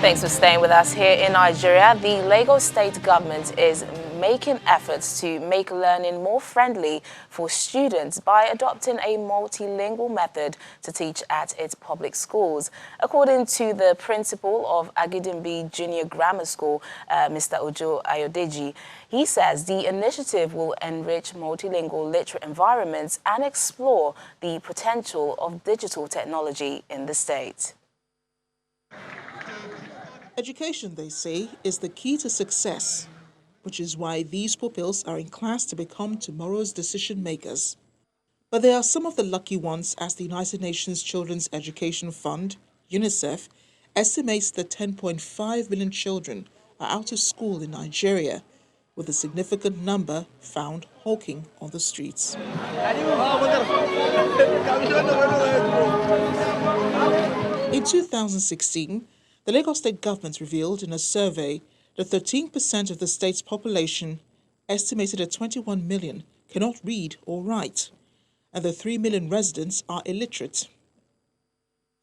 Thanks for staying with us here in Nigeria. The Lagos state government is making efforts to make learning more friendly for students by adopting a multilingual method to teach at its public schools. According to the principal of Agidimbi Junior Grammar School, Mr. Ojo Ayodeji, he says the initiative will enrich multilingual literate environments and explore the potential of digital technology in the state. Education, they say, is the key to success, which is why these pupils are in class to become tomorrow's decision makers. But there are some of the lucky ones, as the United Nations Children's Education Fund, UNICEF, estimates that 10.5 million children are out of school in Nigeria, with a significant number found hawking on the streets. In 2016, the Lagos state government revealed in a survey that 13% of the state's population, estimated at 21 million, cannot read or write, and the 3 million residents are illiterate.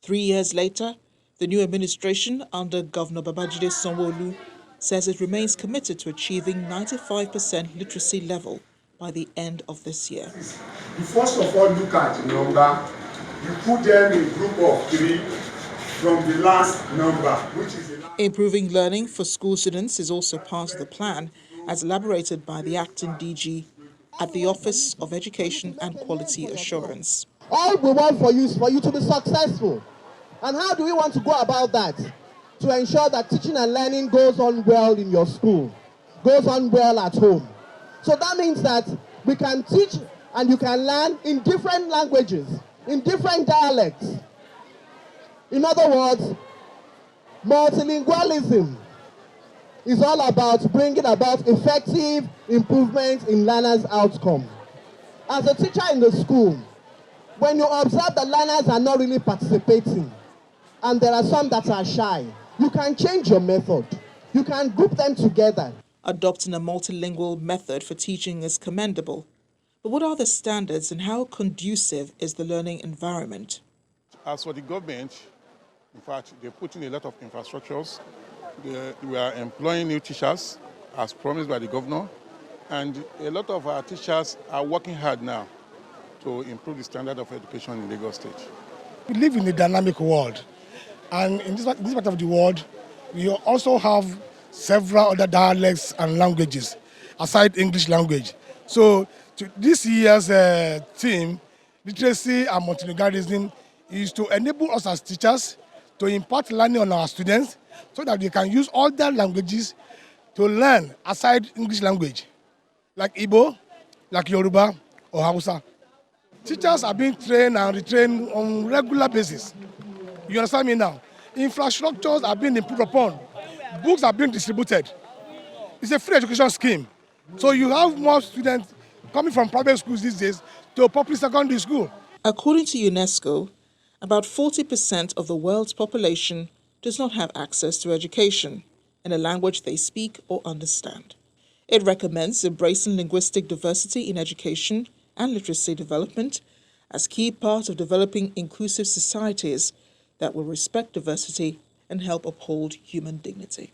3 years later, the new administration under Governor Babajide Sanwo-Olu says it remains committed to achieving 95% literacy level by the end of this year. You first of all look at the number, you put them in a group of 3 from the last number, which is Improving learning for school students is also part of the plan, as elaborated by the acting DG at the Office of Education and Quality Assurance. All we want for you is for you to be successful. And how do we want to go about that? To ensure that teaching and learning goes on well in your school, goes on well at home. So that means that we can teach and you can learn in different languages, in different dialects. In other words, multilingualism is all about bringing about effective improvements in learners' outcome. As a teacher in the school, when you observe that learners are not really participating, and there are some that are shy, you can change your method. You can group them together. Adopting a multilingual method for teaching is commendable. But what are the standards and how conducive is the learning environment? As for the government, in fact, they put in a lot of infrastructures. We are employing new teachers, as promised by the governor, and a lot of our teachers are working hard now to improve the standard of education in Lagos State. We live in a dynamic world, and in this part of the world, we also have several other dialects and languages, aside English language. So this year's theme, literacy and multilingualism, is to enable us as teachers to impart learning on our students so that they can use all their languages to learn aside English language, like Igbo, like Yoruba or Hausa. Teachers are being trained and retrained on regular basis. You understand me now? Infrastructures are being improved upon. Books are being distributed. It's a free education scheme. So you have more students coming from private schools these days to public secondary school. According to UNESCO, about 40% of the world's population does not have access to education in a language they speak or understand. It recommends embracing linguistic diversity in education and literacy development as key part of developing inclusive societies that will respect diversity and help uphold human dignity.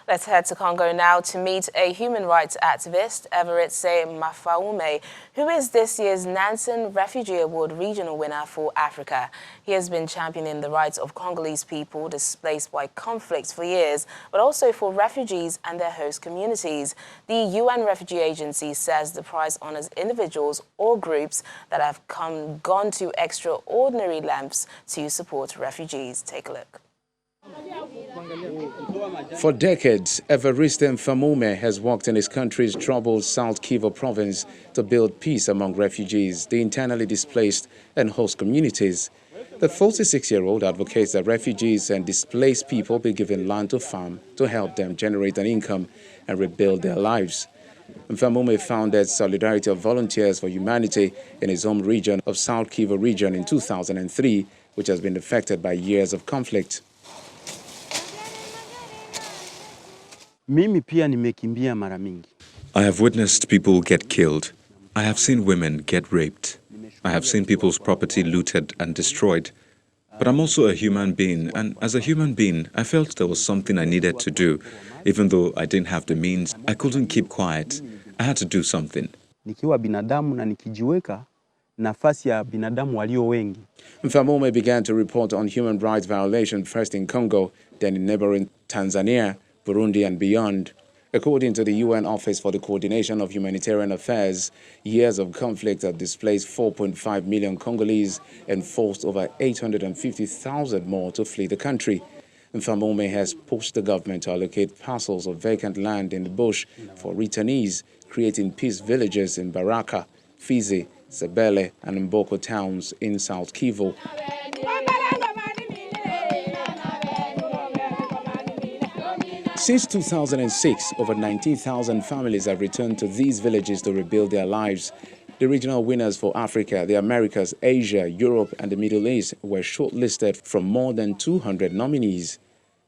Let's head to Congo now to meet a human rights activist, Everetse Mafaume, who is this year's Nansen Refugee Award regional winner for Africa. He has been championing the rights of Congolese people displaced by conflicts for years, but also for refugees and their host communities. The UN Refugee Agency says the prize honors individuals or groups that have gone to extraordinary lengths to support refugees. Take a look. For decades, Evereste Mfumame has worked in his country's troubled South Kivu province to build peace among refugees, the internally displaced and host communities. The 46-year-old advocates that refugees and displaced people be given land to farm to help them generate an income and rebuild their lives. Mfumame founded Solidarity of Volunteers for Humanity in his home region of South Kivu region in 2003, which has been affected by years of conflict. I have witnessed people get killed. I have seen women get raped. I have seen people's property looted and destroyed. But I'm also a human being, and as a human being, I felt there was something I needed to do. Even though I didn't have the means, I couldn't keep quiet. I had to do something. Nikiwa binadamu na nikijiweka nafasi ya binadamu walio wengi. Famome began to report on human rights violations first in Congo, then in neighboring Tanzania, Burundi and beyond. According to the UN Office for the Coordination of Humanitarian Affairs, years of conflict have displaced 4.5 million Congolese and forced over 850,000 more to flee the country. Famome has pushed the government to allocate parcels of vacant land in the bush for returnees, creating peace villages in Baraka, Fizi, Sebele and Mboko towns in South Kivu. Since 2006, over 19,000 families have returned to these villages to rebuild their lives. The regional winners for Africa, the Americas, Asia, Europe and the Middle East were shortlisted from more than 200 nominees.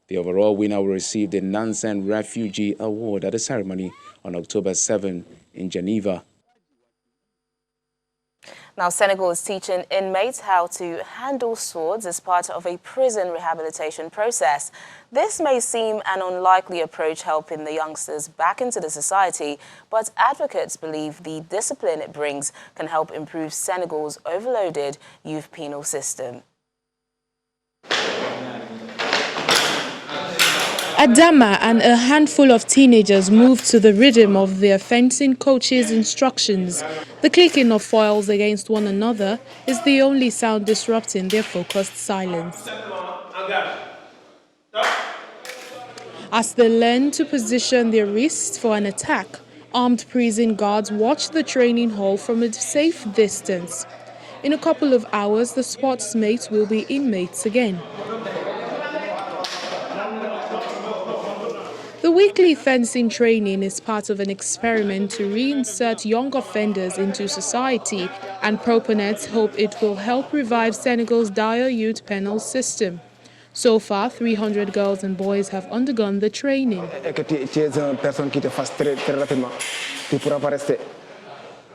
The overall winner will receive the Nansen Refugee Award at the ceremony on October 7 in Geneva. Now, Senegal is teaching inmates how to handle swords as part of a prison rehabilitation process. This may seem an unlikely approach helping the youngsters back into the society, but advocates believe the discipline it brings can help improve Senegal's overloaded youth penal system. Adama and a handful of teenagers moved to the rhythm of their fencing coach's instructions. The clicking of foils against one another is the only sound disrupting their focused silence. As they learn to position their wrists for an attack, armed prison guards watch the training hall from a safe distance. In a couple of hours, the sportsmates will be inmates again. The weekly fencing training is part of an experiment to reinsert young offenders into society, and proponents hope it will help revive Senegal's dire youth penal system. So far, 300 girls and boys have undergone the training.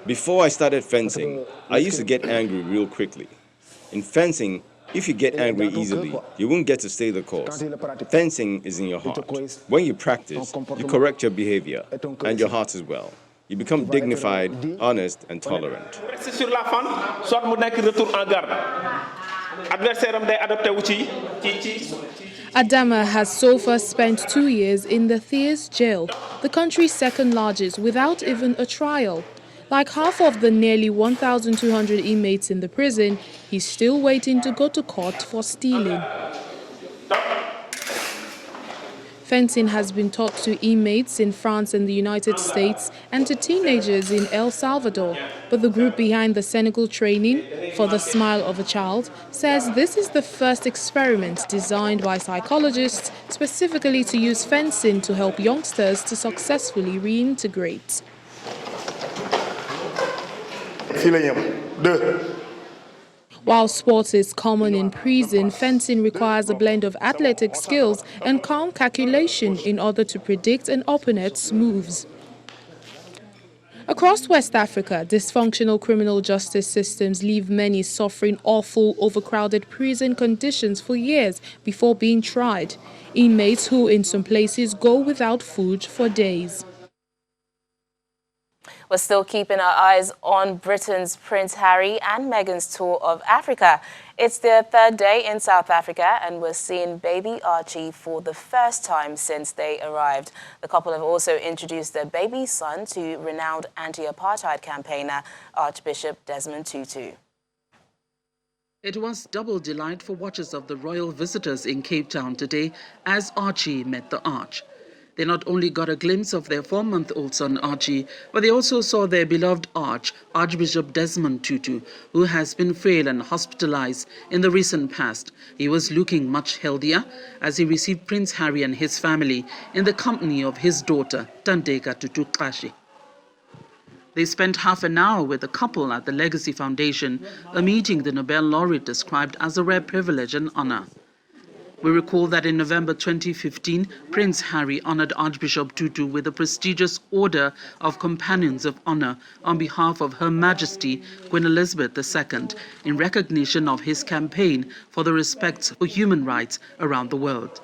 Before I started fencing, I used to get angry real quickly. In fencing, if you get angry easily, you won't get to stay the course. Fencing is in your heart. When you practice, you correct your behavior and your heart as well. You become dignified, honest, and tolerant. Adama has so far spent 2 years in the Thiers jail, the country's second largest, without even a trial. Like half of the nearly 1,200 inmates in the prison, he's still waiting to go to court for stealing. Fencing has been taught to inmates in France and the United States and to teenagers in El Salvador. But the group behind the Senegal training, For the Smile of a Child, says this is the first experiment designed by psychologists specifically to use fencing to help youngsters to successfully reintegrate. While sports is common in prison, fencing requires a blend of athletic skills and calm calculation in order to predict an opponent's moves. Across West Africa, dysfunctional criminal justice systems leave many suffering awful, overcrowded prison conditions for years before being tried. Inmates who, in some places, go without food for days. We're still keeping our eyes on Britain's Prince Harry and Meghan's tour of Africa. It's their third day in South Africa, and we're seeing baby Archie for the first time since they arrived. The couple have also introduced their baby son to renowned anti-apartheid campaigner Archbishop Desmond Tutu. It was double delight for watchers of the royal visitors in Cape Town today as Archie met the Arch. They not only got a glimpse of their 4-month-old son Archie, but they also saw their beloved Archbishop Desmond Tutu, who has been frail and hospitalized in the recent past. He was looking much healthier as he received Prince Harry and his family in the company of his daughter, Tanteka Tutu Kashi. They spent half an hour with the couple at the Legacy Foundation, a meeting the Nobel laureate described as a rare privilege and honor. We recall that in November 2015, Prince Harry honored Archbishop Tutu with the prestigious Order of Companions of Honor on behalf of Her Majesty Queen Elizabeth II in recognition of his campaign for the respect for human rights around the world.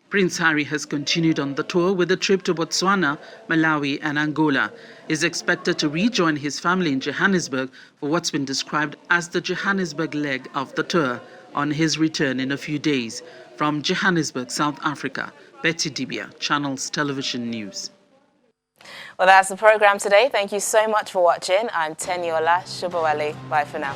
Prince Harry has continued on the tour with a trip to Botswana, Malawi and Angola. He is expected to rejoin his family in Johannesburg for what's been described as the Johannesburg leg of the tour on his return in a few days. From Johannesburg, South Africa, Betty Dibia, Channels Television News. Well, that's the program today. Thank you so much for watching. I'm Teniola Shubawale. Bye for now.